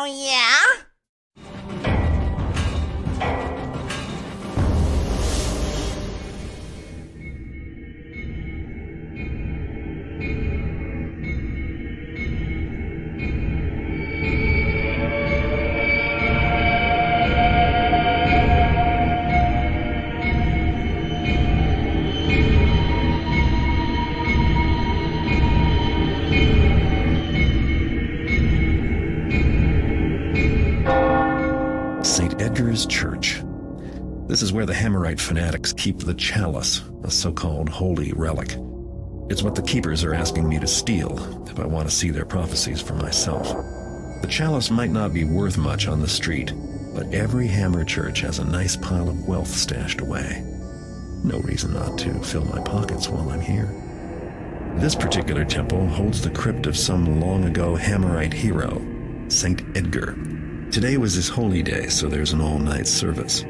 Oh, yeah? St. Edgar's Church. This is where the Hammerite fanatics keep the chalice, a so-called holy relic. It's what the keepers are asking me to steal if I want to see their prophecies for myself. The chalice might not be worth much on the street, but every Hammer church has a nice pile of wealth stashed away. No reason not to fill my pockets while I'm here. This particular temple holds the crypt of some long-ago Hammerite hero, St. Edgar. Today was his holy day, so there's an all-night service.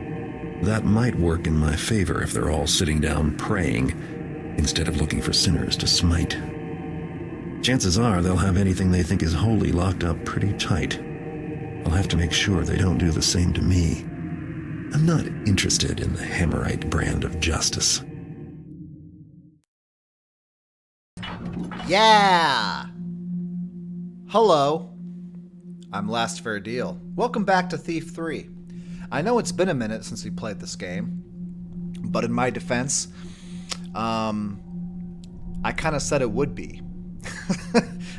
That might work in my favor if they're all sitting down praying, instead of looking for sinners to smite. Chances are they'll have anything they think is holy locked up pretty tight. I'll have to make sure they don't do the same to me. I'm not interested in the Hammerite brand of justice. Yeah! Hello. I'm Last Fair Deal. Welcome back to Thief 3. I know it's been a minute since we played this game, but in my defense, I kind of said it would be.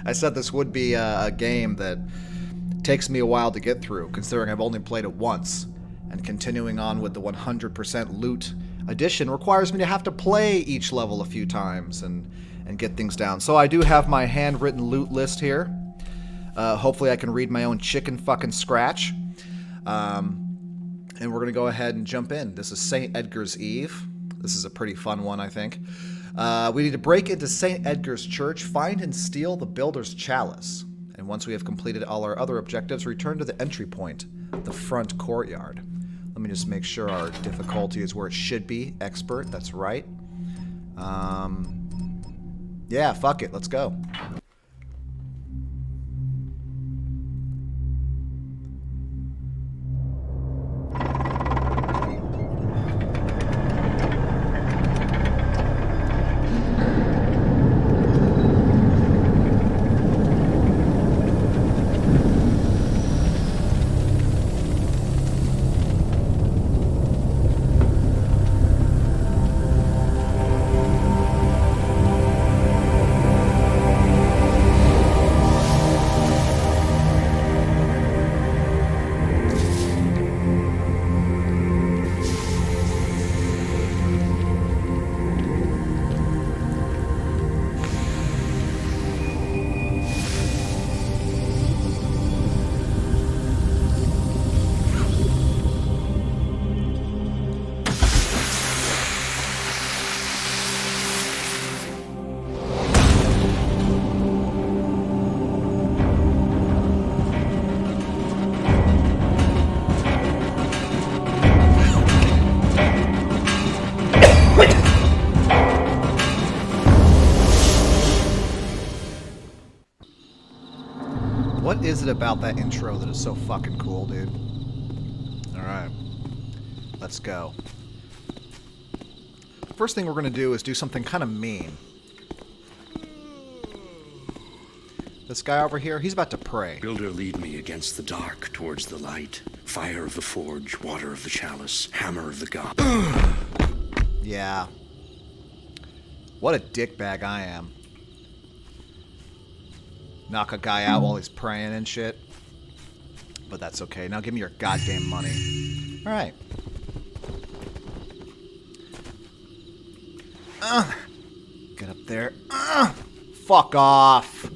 I said this would be a game that takes me a while to get through, considering I've only played it once, and continuing on with the 100% loot edition requires me to have to play each level a few times and get things down. So I do have my handwritten loot list here. Hopefully I can read my own chicken fucking scratch. And we're going to go ahead and jump in. This is St. Edgar's Eve. This is a pretty fun one, I think. We need to break into St. Edgar's Church, find and steal the builder's chalice. And once we have completed all our other objectives, return to the entry point, the front courtyard. Let me just make sure our difficulty is where it should be. Expert, that's right. Yeah, fuck it. Let's go. What is it about that intro that is so fucking cool, dude? Alright. Let's go. First thing we're going to do is do something kind of mean. This guy over here, he's about to pray. Builder, lead me against the dark towards the light. Fire of the forge, water of the chalice, hammer of the god. Yeah. What a dickbag I am. Knock a guy out while he's praying and shit. But that's okay. Now give me your goddamn money. Alright. Get up there. Fuck off.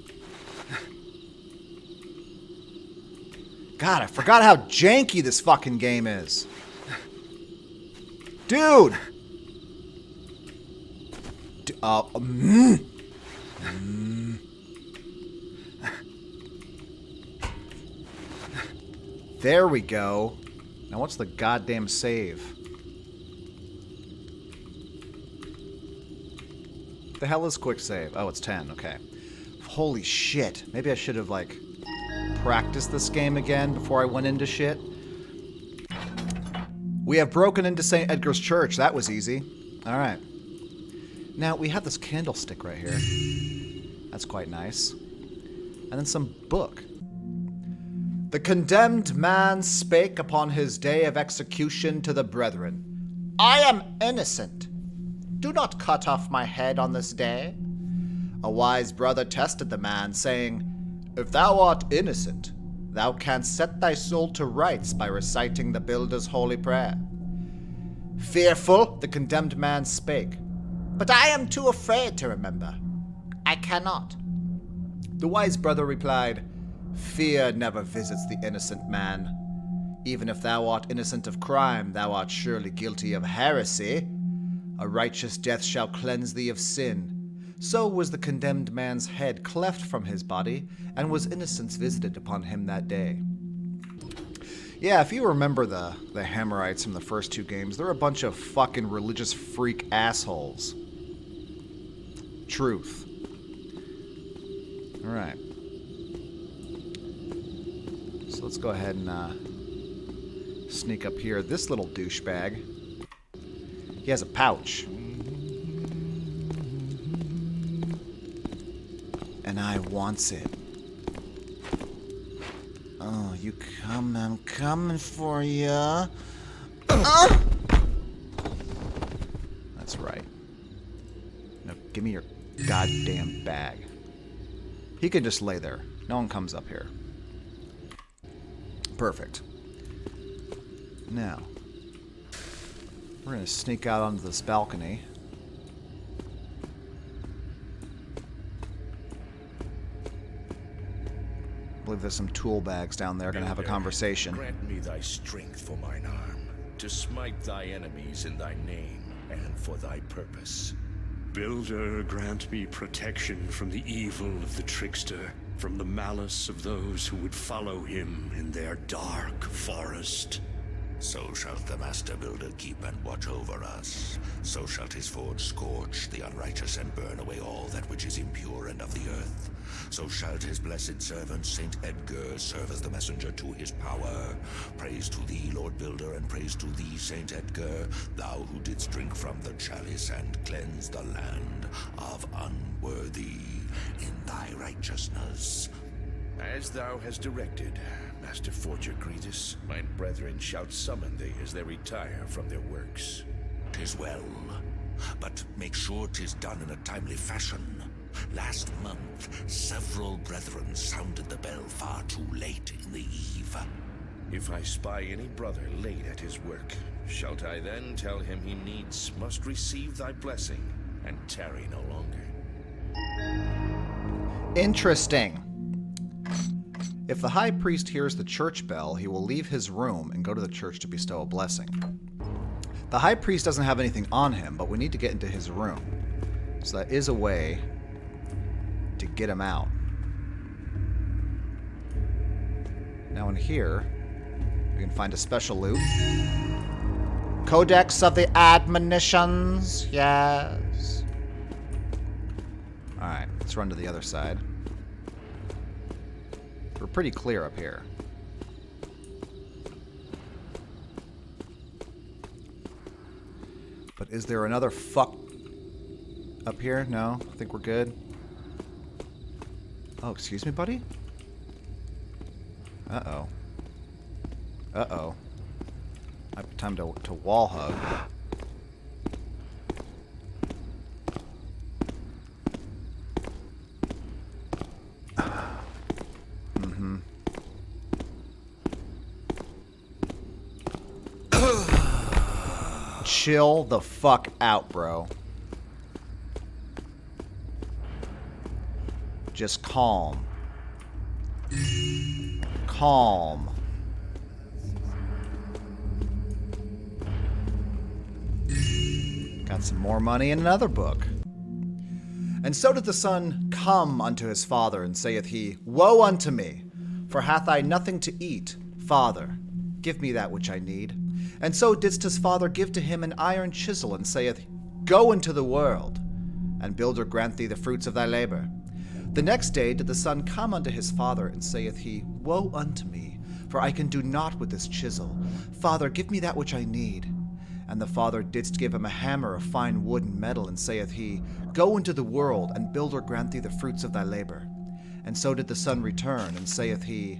God, I forgot how janky this fucking game is. Dude! There we go. Now what's the goddamn save? The hell is quick save? Oh, it's 10. Okay. Holy shit. Maybe I should have, like, practice this game again before I went into shit. We have broken into St. Edgar's church. That was easy. All right. Now, we have this candlestick right here. That's quite nice. And then some book. The condemned man spake upon his day of execution to the brethren. I am innocent. Do not cut off my head on this day. A wise brother tested the man, saying, If thou art innocent, thou canst set thy soul to rights by reciting the builder's holy prayer. Fearful, the condemned man spake, But I am too afraid to remember. I cannot. The wise brother replied, Fear never visits the innocent man. Even if thou art innocent of crime, thou art surely guilty of heresy. A righteous death shall cleanse thee of sin. So was the condemned man's head cleft from his body, and was innocence visited upon him that day. Yeah, if you remember the Hammerites from the first two games, they're a bunch of fucking religious freak assholes. Truth. Alright. So let's go ahead and sneak up here. This little douchebag, he has a pouch. And I wants it. Oh, you come, I'm coming for ya. That's right. Now, give me your goddamn bag. He can just lay there. No one comes up here. Perfect. Now, we're gonna sneak out onto this balcony. I believe there's some tool bags down there. Gonna have a conversation. Grant me thy strength for mine arm, to smite thy enemies in thy name and for thy purpose. Builder, grant me protection from the evil of the trickster, from the malice of those who would follow him in their dark forest. So shalt the Master Builder keep and watch over us. So shalt his forge scorch the unrighteous and burn away all that which is impure and of the earth. So shalt his blessed servant Saint Edgar serve as the messenger to his power. Praise to thee, Lord Builder, and praise to thee, Saint Edgar, thou who didst drink from the chalice and cleanse the land of unworthy in thy righteousness. As thou hast directed, Master Forger Cretus, mine brethren shall summon thee as they retire from their works. 'Tis well, but make sure 'tis done in a timely fashion. Last month, several brethren sounded the bell far too late in the eve. If I spy any brother late at his work, shalt I then tell him he needs must receive thy blessing and tarry no longer? Interesting. If the high priest hears the church bell, he will leave his room and go to the church to bestow a blessing. The high priest doesn't have anything on him, but we need to get into his room. So that is a way to get him out. Now in here, we can find a special loot. Codex of the Admonitions, yes. Alright, let's run to the other side. We're pretty clear up here. But is there another fuck up here? No, I think we're good. Oh, excuse me, buddy? Uh-oh. Uh-oh. Might be time to wall hug. Chill the fuck out, bro. Just calm. Calm. Got some more money and another book. And so did the son come unto his father, and saith he, Woe unto me, for hath I nothing to eat? Father, give me that which I need. And so didst his father give to him an iron chisel, and saith, Go into the world, and builder grant thee the fruits of thy labor. The next day did the son come unto his father, and saith he, Woe unto me, for I can do naught with this chisel. Father, give me that which I need. And the father didst give him a hammer of fine wood and metal, and saith he, Go into the world, and builder grant thee the fruits of thy labor. And so did the son return, and saith he,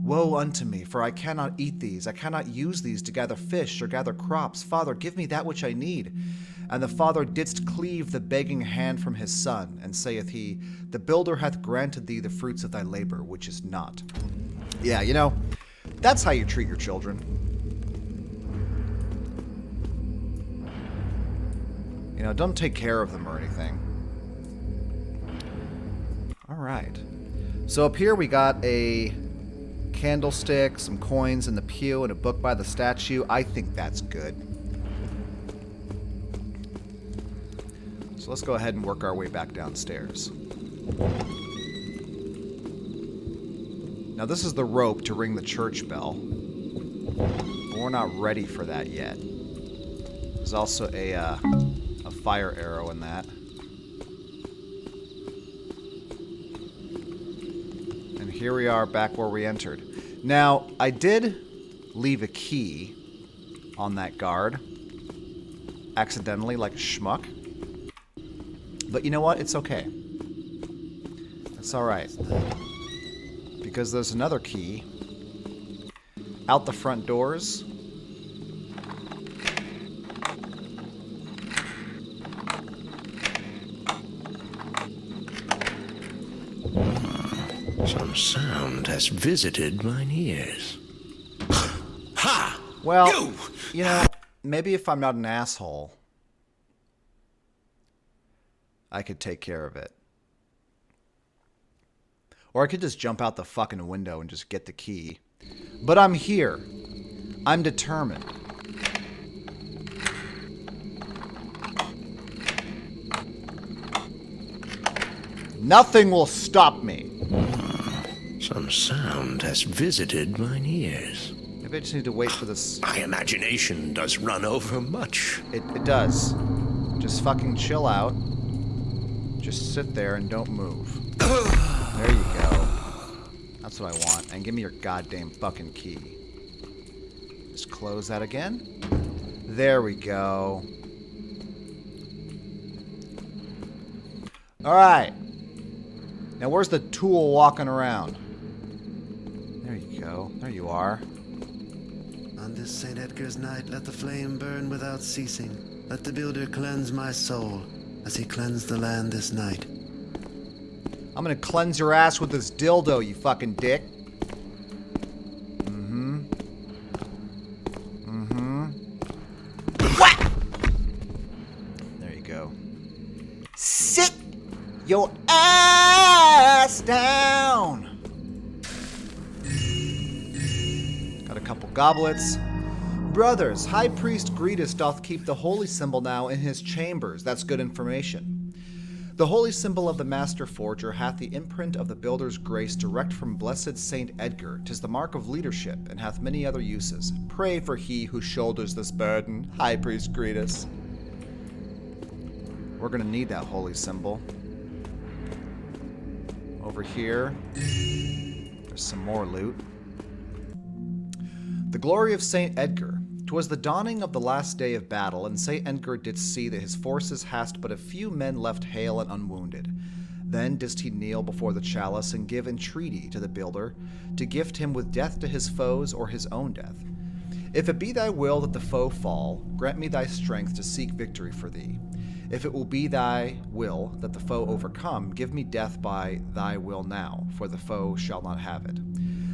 Woe unto me, for I cannot eat these, I cannot use these to gather fish or gather crops. Father, give me that which I need. And the father didst cleave the begging hand from his son, and saith he, The builder hath granted thee the fruits of thy labor, which is not. Yeah, that's how you treat your children. Don't take care of them or anything. All right. So up here we got a candlestick, some coins in the pew, and a book by the statue. I think that's good. So let's go ahead and work our way back downstairs. Now this is the rope to ring the church bell. But we're not ready for that yet. There's also a fire arrow in that. And here we are back where we entered. Now, I did leave a key on that guard. Accidentally, like a schmuck. But you know what? It's okay. It's alright. Because there's another key out the front doors. Some sound has visited mine ears. Ha! Well, maybe if I'm not an asshole, I could take care of it. Or I could just jump out the fucking window and just get the key. But I'm here. I'm determined. Nothing will stop me. Some sound has visited mine ears. Maybe I just need to wait for this. My imagination does run over much. It does. Just fucking chill out. Just sit there and don't move. There you go. That's what I want. And give me your goddamn fucking key. Just close that again. There we go. Alright. Now where's the tool walking around? There you go. There you are. On this St. Edgar's night, let the flame burn without ceasing. Let the builder cleanse my soul, as he cleansed the land this night. I'm gonna cleanse your ass with this dildo, you fucking dick. Whack! There you go. Sit your ass down! Got a couple goblets. Brothers, High Priest Gretus doth keep the holy symbol now in his chambers. That's good information. The holy symbol of the Master Forger hath the imprint of the builder's grace direct from blessed Saint Edgar. 'Tis the mark of leadership, and hath many other uses. Pray for he who shoulders this burden, High Priest Gretus. We're gonna need that holy symbol. Over here, there's some more loot. The glory of Saint Edgar. 'Twas the dawning of the last day of battle, and Saint Edgar didst see that his forces hast but a few men left hale and unwounded. Then didst he kneel before the chalice and give entreaty to the builder to gift him with death to his foes or his own death. If it be thy will that the foe fall, grant me thy strength to seek victory for thee. If it will be thy will that the foe overcome, give me death by thy will now, for the foe shall not have it.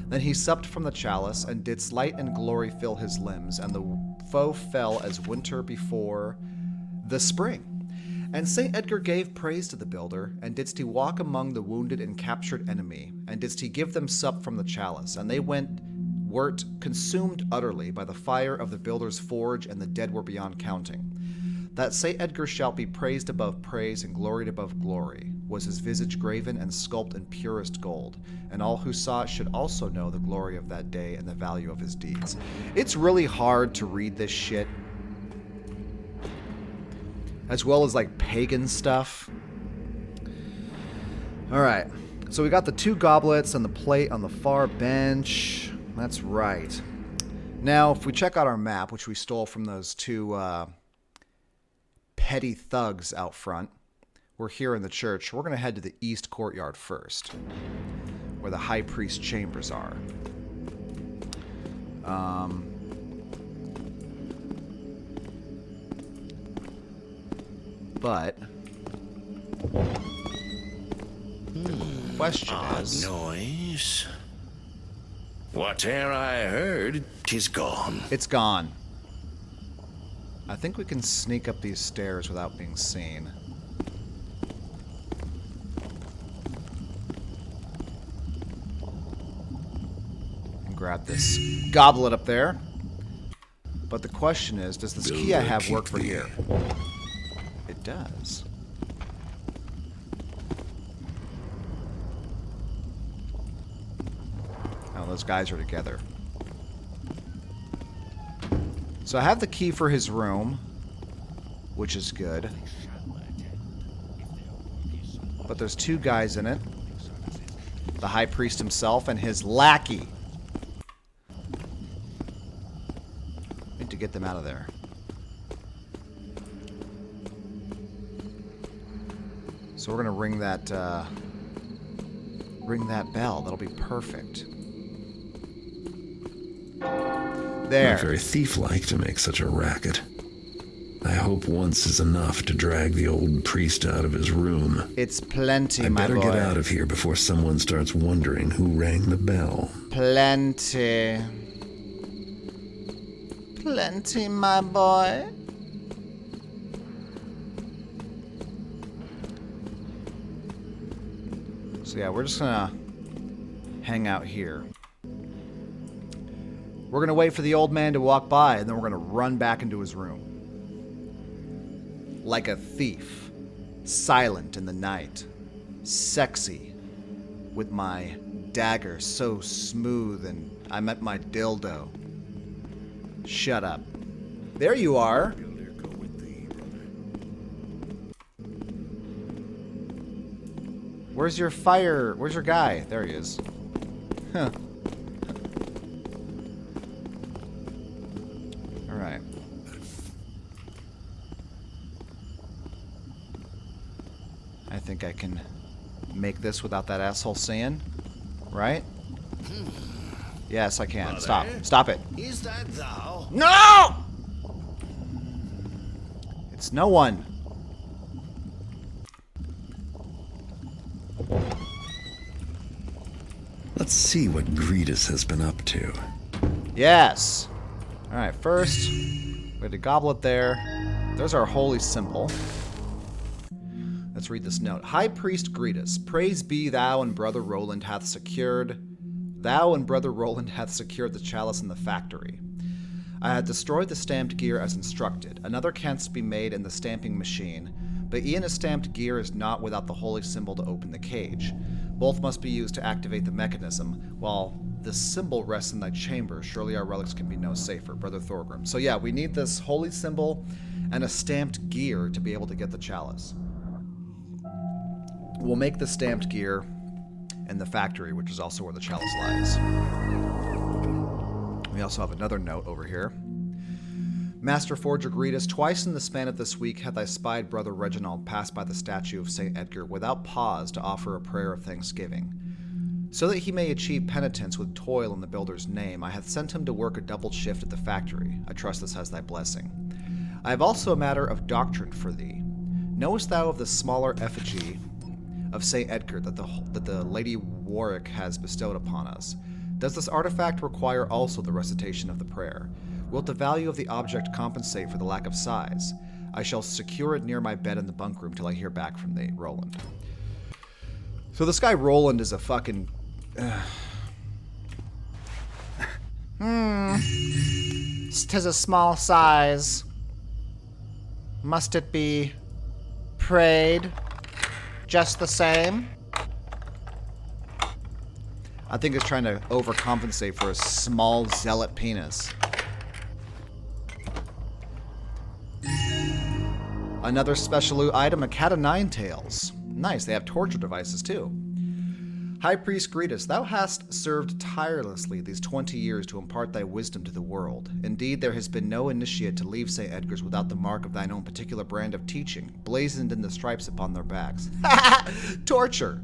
Then he supped from the chalice, and didst light and glory fill his limbs, and the foe fell as winter before the spring. And Saint Edgar gave praise to the builder, and didst he walk among the wounded and captured enemy, and didst he give them sup from the chalice, and they wert consumed utterly by the fire of the builder's forge, and the dead were beyond counting. That Saint Edgar shall be praised above praise and gloried above glory, was his visage graven and sculpted in purest gold, and all who saw it should also know the glory of that day and the value of his deeds. It's really hard to read this shit, as well as like pagan stuff. Alright, so we got the 2 goblets and the plate on the far bench. That's right. Now, if we check out our map, which we stole from those 2 petty thugs out front, we're here in the church. We're going to head to the east courtyard first, where the high priest chambers are. But the question is... noise. Whate'er I heard, 'tis gone. It's gone. I think we can sneak up these stairs without being seen. And grab this goblet up there. But the question is, does this key I have work for here? It does. Oh, those guys are together. So I have the key for his room, which is good. But there's 2 guys in it. The high priest himself and his lackey. Need to get them out of there. So we're gonna ring that bell. That'll be perfect. There. Not very thief-like to make such a racket. I hope once is enough to drag the old priest out of his room. It's plenty, I my boy. better get out of here before someone starts wondering who rang the bell. Plenty. Plenty, my boy. So yeah, we're just gonna hang out here. We're gonna wait for the old man to walk by, and then we're gonna run back into his room. Like a thief. Silent in the night. Sexy. With my dagger so smooth, and I met my dildo. Shut up. There you are. Where's your fire? Where's your guy? There he is. Huh. Alright. I think I can make this without that asshole seeing. Right? Yes, I can. Stop. Stop it. Is that thou? No! It's no one. Let's see what Gretus has been up to. Yes. Alright, first, we had a goblet there. There's our holy symbol. Let's read this note. High Priest Gretus, praise be thou and brother Roland hath secured the chalice in the factory. I had destroyed the stamped gear as instructed. Another canst be made in the stamping machine, but e'en a stamped gear is not without the holy symbol to open the cage. Both must be used to activate the mechanism. While this symbol rests in thy chamber, surely our relics can be no safer. Brother Thorgrim. So yeah, we need this holy symbol and a stamped gear to be able to get the chalice. We'll make the stamped gear in the factory, which is also where the chalice lies. We also have another note over here. Master Forger Gretus, twice in the span of this week hath I spied Brother Reginald pass by the statue of St. Edgar without pause to offer a prayer of thanksgiving. So that he may achieve penitence with toil in the builder's name, I hath sent him to work a double shift at the factory. I trust this has thy blessing. I have also a matter of doctrine for thee. Knowest thou of the smaller effigy of St. Edgar that the Lady Warwick has bestowed upon us? Does this artifact require also the recitation of the prayer? Wilt the value of the object compensate for the lack of size? I shall secure it near my bed in the bunk room till I hear back from thee, Roland. So this guy Roland is a fucking... 'Tis a small size. Must it be prayed just the same? I think it's trying to overcompensate for a small zealot penis. Another special loot item, a cat of nine tails. Nice, they have torture devices too. High Priest Gretus, thou hast served tirelessly these 20 years to impart thy wisdom to the world. Indeed, there has been no initiate to leave St. Edgar's without the mark of thine own particular brand of teaching, blazoned in the stripes upon their backs. Torture!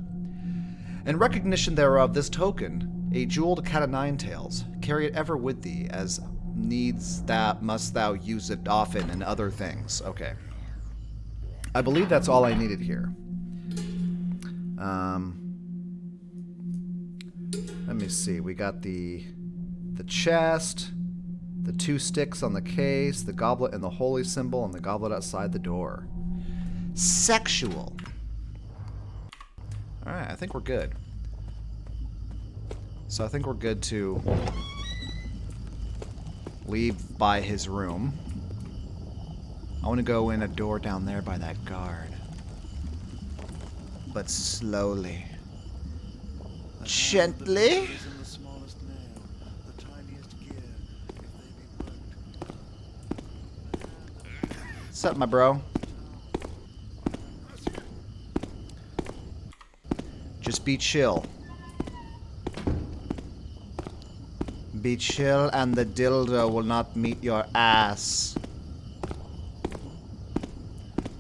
In recognition thereof, this token, a jeweled cat o' nine tails, carry it ever with thee, as needs that must thou use it often and other things. Okay. I believe that's all I needed here. Let me see. We got the chest, the 2 sticks on the case, the goblet and the holy symbol, and the goblet outside the door. Sexual. Alright, I think we're good. So I think we're good to leave by his room. I want to go in a door down there by that guard. But slowly. Gently. What's up, my bro? Just be chill. Be chill and the dildo will not meet your ass.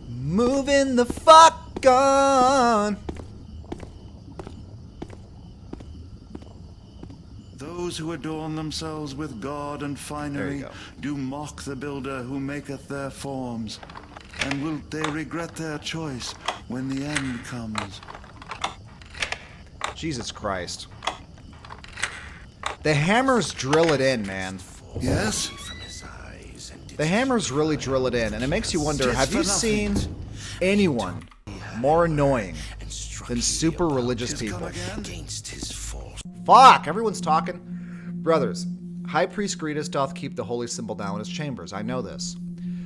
Moving the fuck on. Those who adorn themselves with God and finery do mock the builder who maketh their forms. And wilt they regret their choice when the end comes? Jesus Christ. The hammers drill it in, man. Yes? The hammers really drill it in, and it makes you wonder, have you seen anyone more annoying than super religious people? Fuck! Everyone's talking. Brothers, High Priest Gretus doth keep the holy symbol down in his chambers. I know this.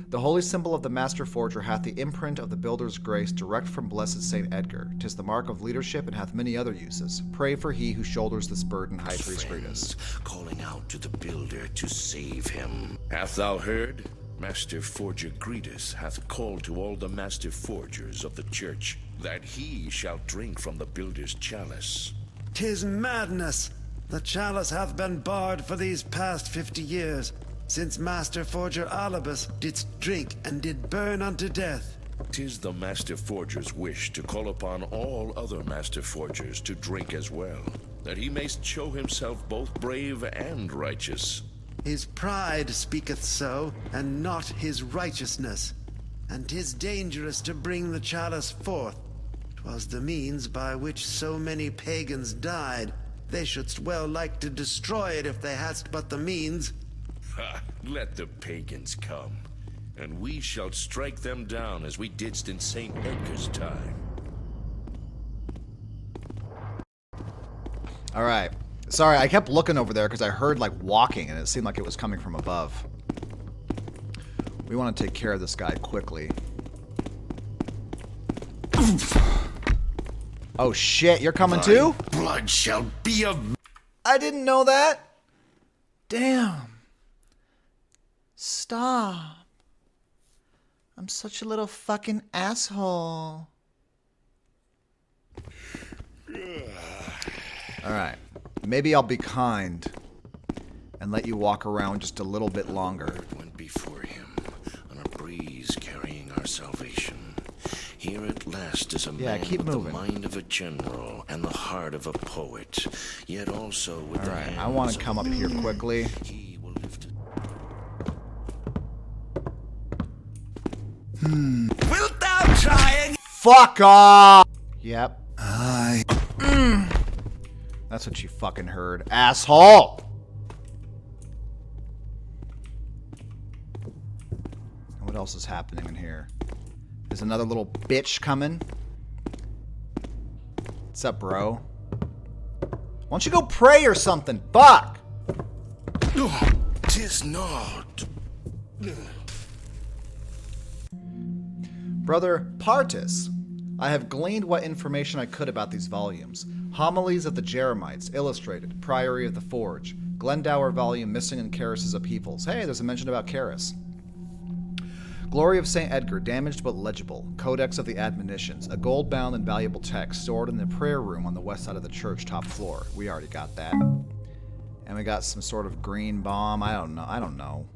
The holy symbol of the Master Forger hath the imprint of the builder's grace direct from blessed St. Edgar. 'Tis the mark of leadership and hath many other uses. Pray for he who shoulders this burden, High Priest Gretus. Calling out to the builder to save him. Hath thou heard? Master Forger Gretus hath called to all the Master Forgers of the church, that he shall drink from the builder's chalice. 'Tis madness. The chalice hath been barred for these past 50 years, since Master Forger Alibus didst drink and did burn unto death. 'Tis the Master Forger's wish to call upon all other Master Forgers to drink as well, that he may show himself both brave and righteous. His pride speaketh so, and not his righteousness. And 'tis dangerous to bring the chalice forth. 'Twas the means by which so many pagans died. They shouldst well like to destroy it if they hadst but the means. Ha! Let the pagans come, and we shall strike them down as we didst in St. Edgar's time. Alright. Sorry, I kept looking over there because I heard, like, walking, and it seemed like it was coming from above. We want to take care of this guy quickly. Oh, shit, you're coming too? Blood shall be of... I didn't know that. Damn. Stop. I'm such a little fucking asshole. Alright. Maybe I'll be kind and let you walk around just a little bit longer. Went before him on a breeze carrying our salvation. Here at last is a man with the mind of a general and the heart of a poet, yet also with the hands. I want to come up here quickly. He will lift it. Wilt thou try again? Fuck off! Yep. Aye. That's what you fucking heard, asshole! What else is happening in here? There's another little bitch coming. What's up, bro? Why don't you go pray or something? Fuck! Oh, 'tis not. Brother Partis, I have gleaned what information I could about these volumes. Homilies of the Jeremites, Illustrated, Priory of the Forge, Glendower volume Missing in Charis's Upheavals. Hey, there's a mention about Charis. Glory of St. Edgar, damaged but legible. Codex of the Admonitions, a gold-bound and valuable text stored in the prayer room on the west side of the church, top floor. We already got that. And we got some sort of green bomb. I don't know.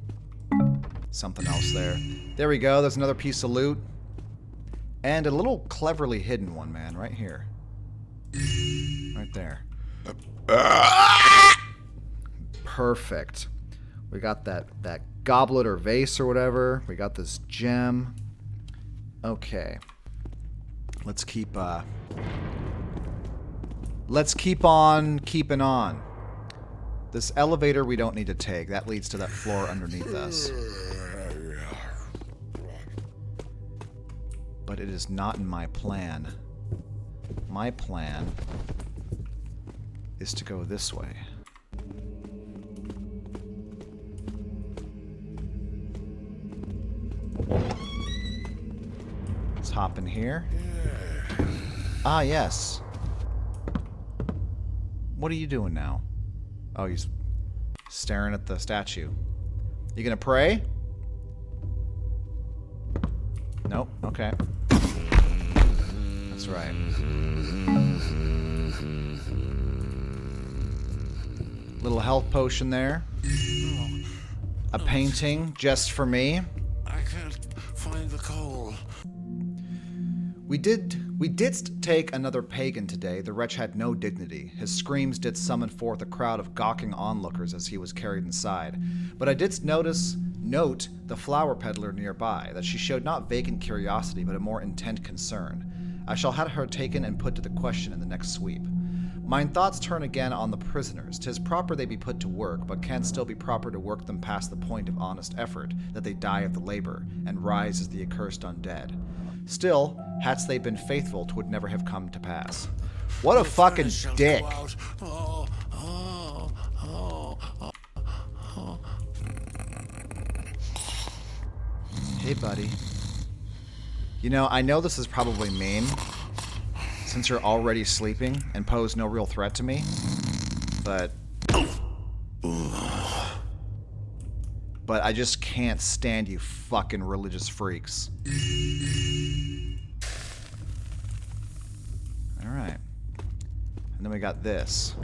Something else there. There we go. There's another piece of loot. And a little cleverly hidden one, man, right here. Right there. Perfect. We got that goblet or vase or whatever. We got this gem. Okay. Let's keep on keeping on. This elevator we don't need to take. That leads to that floor underneath us. But it is not in my plan. My plan is to go this way. Let's hop in here. Ah, yes. What are you doing now? Oh, he's staring at the statue. You gonna pray? Nope. Okay. That's right. Little health potion there. A painting just for me. I can't find the coal. We didst take another pagan today. The wretch had no dignity. His screams did summon forth a crowd of gawking onlookers as he was carried inside. But I didst note the flower peddler nearby, that she showed not vacant curiosity, but a more intent concern. I shall have her taken and put to the question in the next sweep. Mine thoughts turn again on the prisoners. 'Tis proper they be put to work, but can still be proper to work them past the point of honest effort, that they die of the labor, and rise as the accursed undead. Still, hadst they been faithful, 'twould never have come to pass. What a fucking dick. Hey, buddy. You know, I know this is probably mean, since you're already sleeping and pose no real threat to me, but I just can't stand you fucking religious freaks. Alright. And then we got this.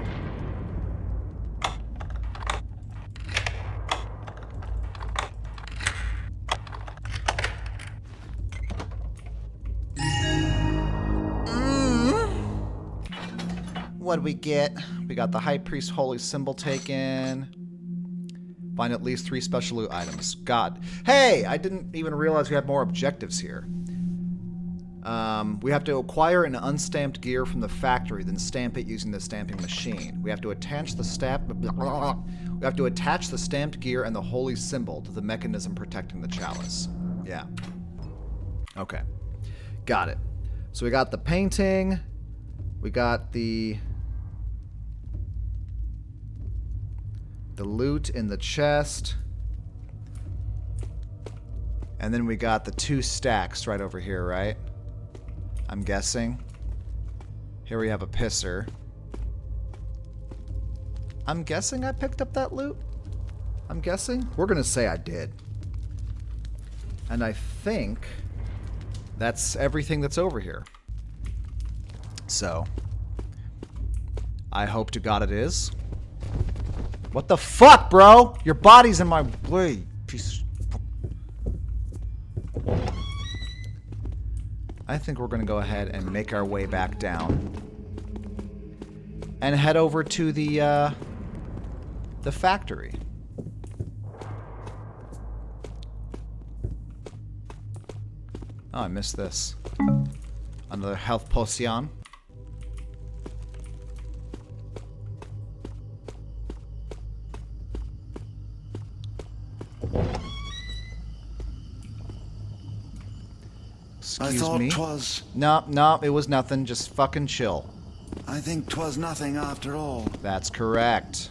What do we get? We got the High Priest Holy Symbol taken. Find at least 3 special loot items. God. Hey! I didn't even realize we had more objectives here. We have to acquire an unstamped gear from the factory, then stamp it using the stamping machine. We have to attach the stamped gear and the holy symbol to the mechanism protecting the chalice. Yeah. Okay. Got it. So we got the painting. We got the loot in the chest. And then we got the 2 stacks right over here, right? I'm guessing. Here we have a pisser. I'm guessing I picked up that loot? I'm guessing? We're gonna say I did. And I think that's everything that's over here. So, I hope to God it is. What the fuck, bro? Your body's in my way, piece of... I think we're gonna go ahead and make our way back down. And head over to the factory. Oh, I missed this. Another health potion. I thought 'twas... No, it was nothing. Just fucking chill. I think 'twas nothing after all. That's correct.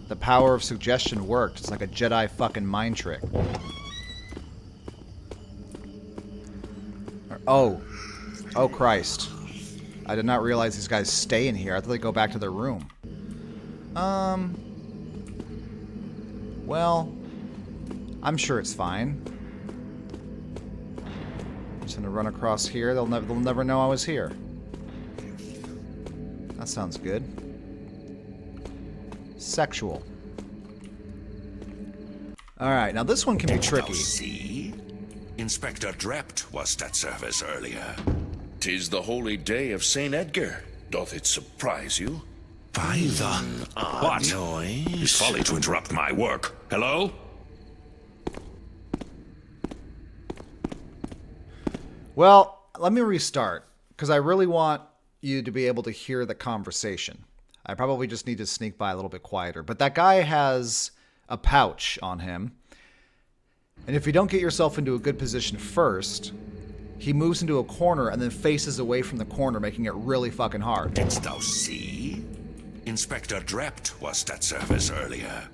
The power of suggestion worked. It's like a Jedi fucking mind trick. Oh. Oh, Christ. I did not realize these guys stay in here. I thought they go back to their room. Well, I'm sure it's fine. Just gonna run across here. They'll never know I was here. That sounds good. Sexual. Alright, now this one can be tricky. See? Inspector Drept was at service earlier. 'Tis the holy day of Saint Edgar. Doth it surprise you? By the What? noise? It's folly to interrupt my work. Hello? Well, let me restart, because I really want you to be able to hear the conversation. I probably just need to sneak by a little bit quieter. But that guy has a pouch on him. And if you don't get yourself into a good position first, he moves into a corner and then faces away from the corner, making it really fucking hard. Didst thou see? Inspector Drept was at service earlier.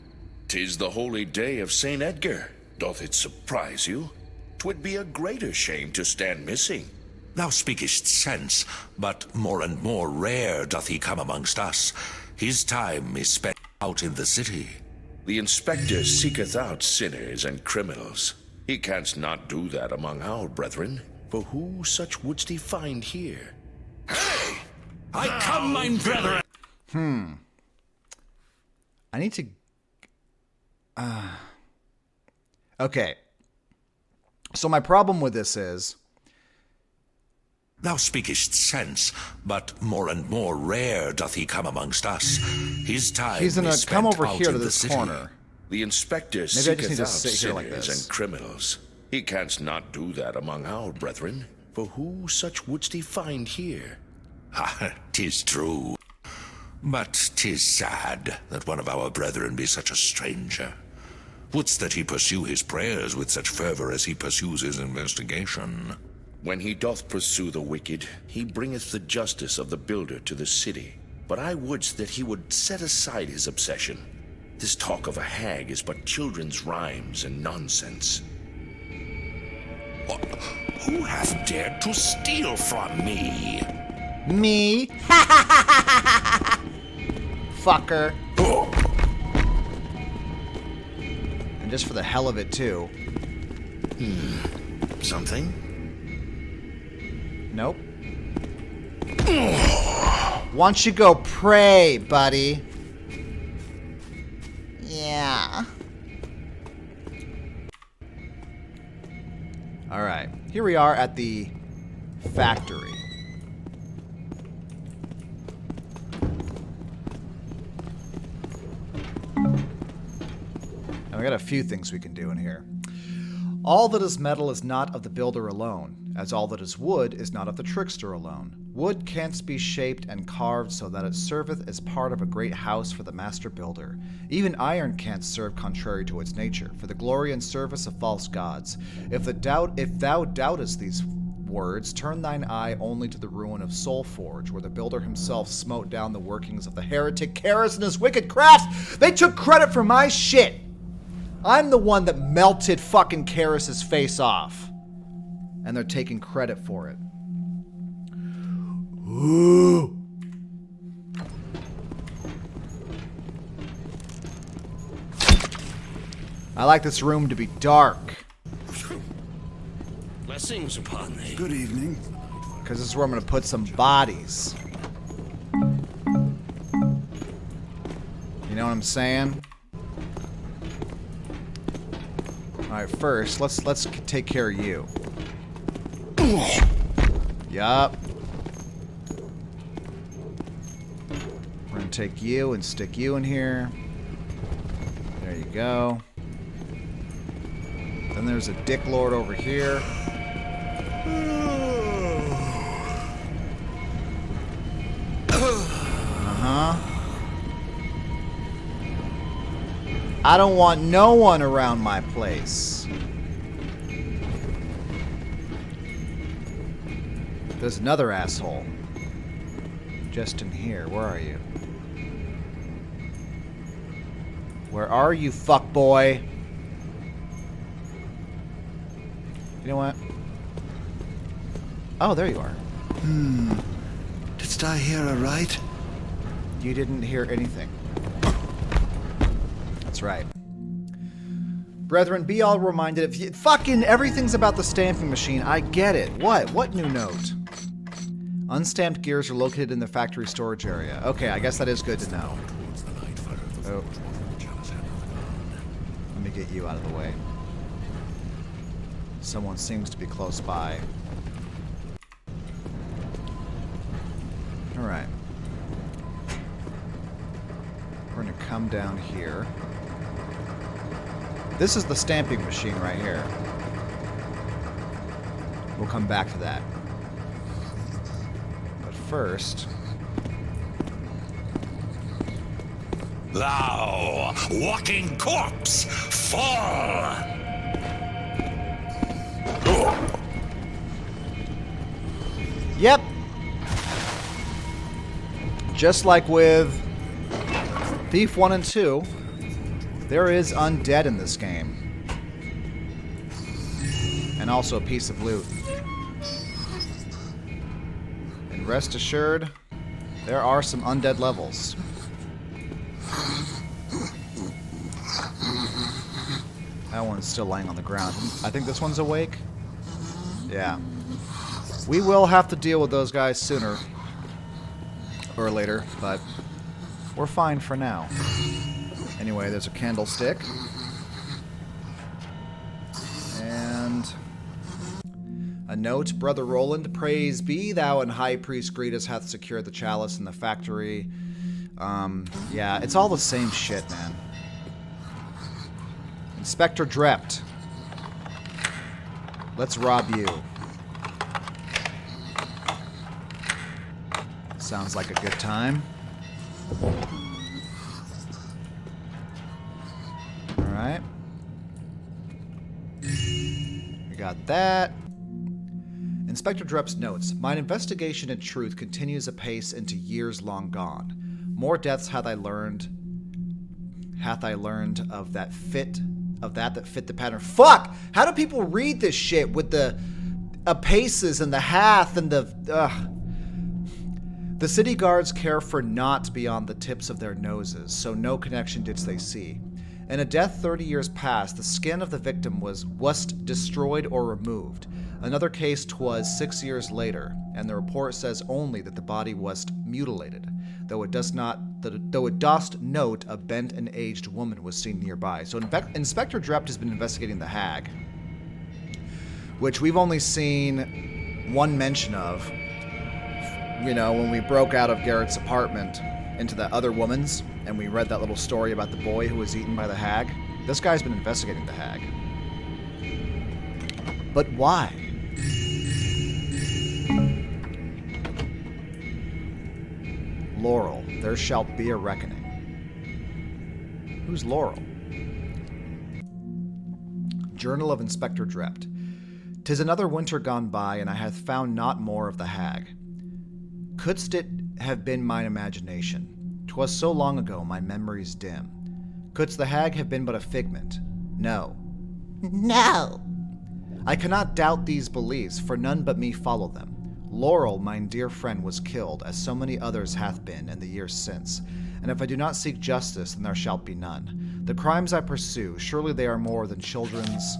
'Tis the holy day of Saint Edgar. Doth it surprise you? 'Twould be a greater shame to stand missing. Thou speakest sense, but more and more rare doth he come amongst us. His time is spent out in the city. The inspector seeketh out sinners and criminals. He canst not do that among our brethren, for who such wouldst he find here? Hey! I come, mine brethren! I need to... Okay. So my problem with this is... Thou speakest sense, but more and more rare doth he come amongst us. His time He's gonna is come spent over out here in to the this city. corner. The inspector Maybe I just need seeketh to out sit here like sinners this. and criminals. He canst not do that among our brethren, for who such wouldst he find here? Ha, 'tis true. But 'tis sad that one of our brethren be such a stranger. Wouldst that he pursue his prayers with such fervor as he pursues his investigation? When he doth pursue the wicked, he bringeth the justice of the builder to the city. But I would that he would set aside his obsession. This talk of a hag is but children's rhymes and nonsense. Who hath dared to steal from me? Me? Fucker. And just for the hell of it, too. Something? Nope. Why don't you go pray, buddy? Yeah. Alright. Here we are at the factory. And we got a few things we can do in here. All that is metal is not of the builder alone, as all that is wood is not of the trickster alone. Wood canst be shaped and carved so that it serveth as part of a great house for the master builder. Even iron can't serve contrary to its nature, for the glory and service of false gods. If thou doubtest these words, turn thine eye only to the ruin of Soulforge, where the builder himself smote down the workings of the heretic Karis and his wicked craft. They took credit for my shit. I'm the one that melted fucking Karis' face off. And they're taking credit for it. Ooh. I like this room to be dark. Blessings upon thee. Good evening. Because this is where I'm going to put some bodies. You know what I'm saying? Alright, first, let's take care of you. Yup. We're gonna take you and stick you in here. There you go. Then there's a dick lord over here. I don't want no one around my place. There's another asshole. Just in here. Where are you? Where are you, fuckboy? You know what? Oh, there you are. Didst I hear aright? You didn't hear anything. That's right. Brethren, be all reminded if you, fucking everything's about the stamping machine. I get it. What new note? Unstamped gears are located in the factory storage area. Okay, I guess that is good to know. Oh. Let me get you out of the way. Someone seems to be close by. Alright. We're gonna come down here. This is the stamping machine right here. We'll come back to that. But first... Thou, walking corpse, fall! Yep. Just like with Thief 1 and 2, there is undead in this game. And also a piece of loot. And rest assured, there are some undead levels. That one's still laying on the ground. I think this one's awake. Yeah. We will have to deal with those guys sooner or later, but we're fine for now. Anyway, there's a candlestick. And a note. Brother Roland, praise be thou and High Priest Gretus hath secured the chalice in the factory. Yeah, it's all the same shit, man. Inspector Drept. Let's rob you. Sounds like a good time. Alright. We got that. Inspector Drept's notes. Mine investigation in truth continues apace into years long gone. More deaths hath I learned of that fit the pattern. Fuck! How do people read this shit with the apaces and the hath and the The city guards care for naught beyond the tips of their noses, so no connection didst they see. In a death 30 years past, the skin of the victim was destroyed or removed. Another case 'twas 6 years later, and the report says only that the body was mutilated, though it dost note a bent and aged woman was seen nearby. So Inspector Drept has been investigating the hag, which we've only seen one mention of. You know, when we broke out of Garrett's apartment into that other woman's, and we read that little story about the boy who was eaten by the hag. This guy's been investigating the hag. But why? Laurel, there shall be a reckoning. Who's Laurel? Journal of Inspector Drept. 'Tis another winter gone by, and I hath found not more of the hag. Couldst it have been mine imagination? 'Twas so long ago, my memory's dim. Couldst the hag have been but a figment? No. No! I cannot doubt these beliefs, for none but me follow them. Laurel, mine dear friend, was killed, as so many others hath been in the years since, and if I do not seek justice, then there shall be none. The crimes I pursue, surely they are more than children's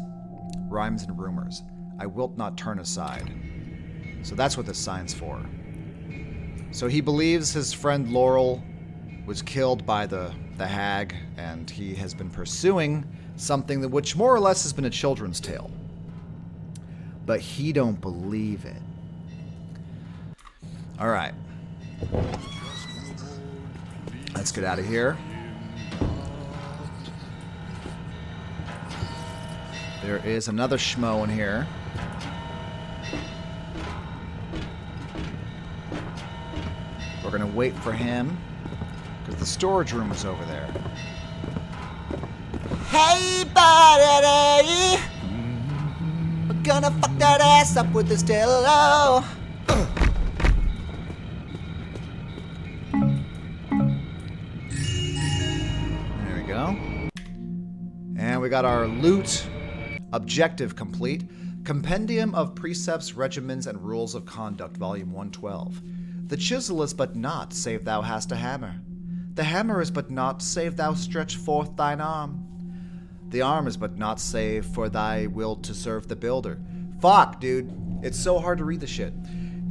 rhymes and rumors. I wilt not turn aside. So that's what this sign's for. So he believes his friend Laurel was killed by the hag, and he has been pursuing something that which more or less has been a children's tale. But he don't believe it. Alright. Let's get out of here. There is another schmo in here. We're gonna wait for him, because the storage room is over there. Hey, buddy! We're gonna fuck that ass up with this dildo. There we go. And we got our loot objective complete. Compendium of Precepts, Regimens, and Rules of Conduct, Volume 112. The chisel is but naught, save thou hast a hammer. The hammer is but naught, save thou stretch forth thine arm. The arm is but not save for thy will to serve the builder. Fuck, dude. It's so hard to read the shit.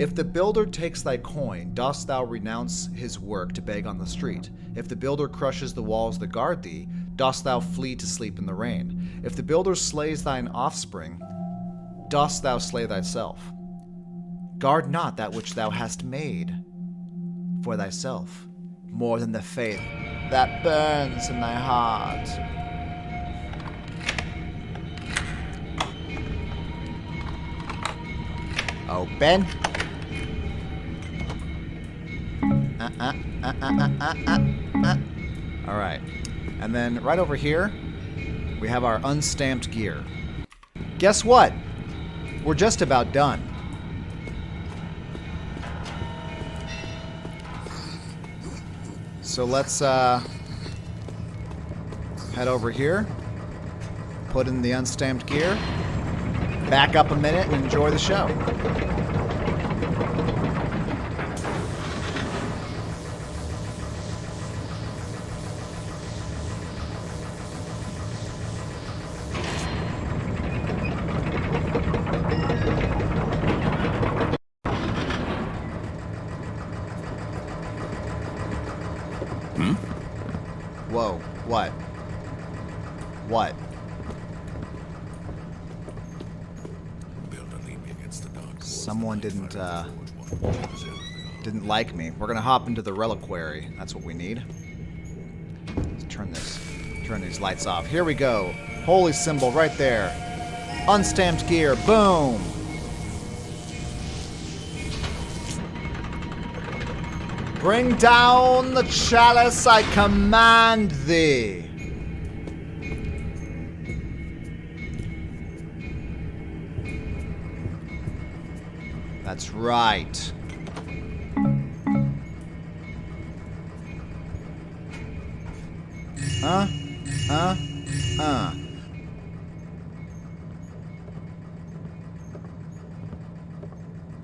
If the builder takes thy coin, dost thou renounce his work to beg on the street? If the builder crushes the walls that guard thee, dost thou flee to sleep in the rain? If the builder slays thine offspring, dost thou slay thyself? Guard not that which thou hast made for thyself, more than the faith that burns in thy heart. Open. All right. And then right over here, we have our unstamped gear. Guess what? We're just about done. So let's head over here, put in the unstamped gear, back up a minute, and enjoy the show. Whoa, what? What? Someone didn't like me. We're gonna hop into the reliquary. That's what we need. Let's turn these lights off. Here we go. Holy symbol right there. Unstamped gear. Boom. Bring down the chalice, I command thee. That's right.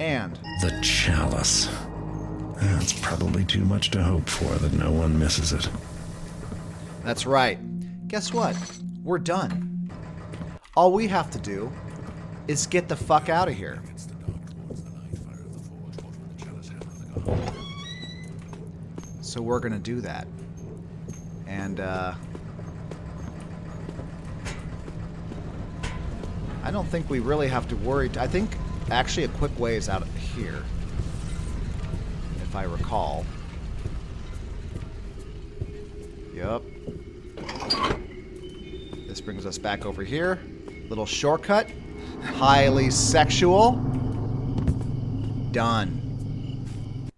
And The chalice. That's probably too much to hope for that no one misses it. that's right. Guess what? We're done. All we have to do is get the fuck out of here. So we're gonna do that. And I don't think we really have to worry. I think actually a quick way is out of here, if I recall. Yup. This brings us back over here. Little shortcut. Highly sexual. Done.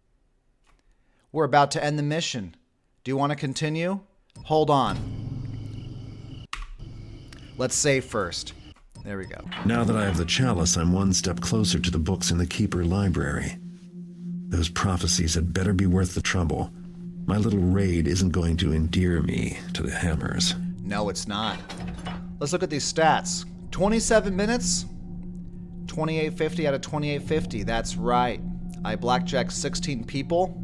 We're about to end the mission. Do you want to continue? Hold on. Let's save first. There we go. Now that I have the chalice, I'm one step closer to the books in the Keeper library. Those prophecies had better be worth the trouble. My little raid isn't going to endear me to the Hammers. No, it's not. Let's look at these stats. 27 minutes, 2850 out of 2850. That's right. I blackjacked 16 people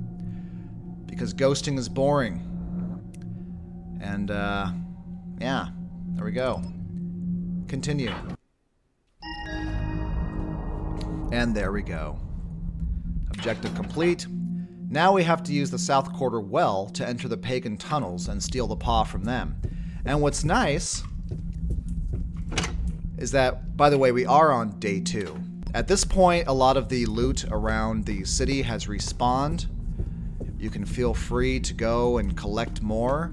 because ghosting is boring. And, yeah, there we go. Continue. And there we go. Objective complete. Now we have to use the South Quarter well to enter the pagan tunnels and steal the paw from them. And what's nice is that, by the way, we are on day 2. At this point, a lot of the loot around the city has respawned. You can feel free to go and collect more.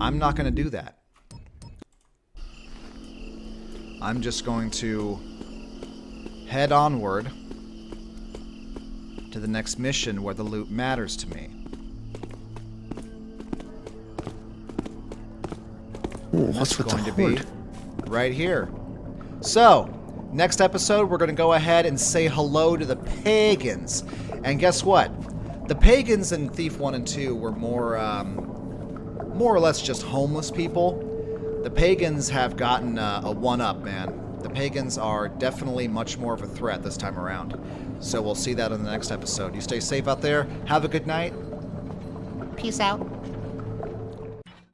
I'm not going to do that. I'm just going to head onward to the next mission where the loot matters to me. Ooh, what's with the Going to be hood? right here. So, next episode, we're going to go ahead and say hello to the pagans. And guess what? The pagans in Thief 1 and 2 were more or less just homeless people. The pagans have gotten a one-up, man. The pagans are definitely much more of a threat this time around. So we'll see that in the next episode. You stay safe out there. Have a good night. Peace out.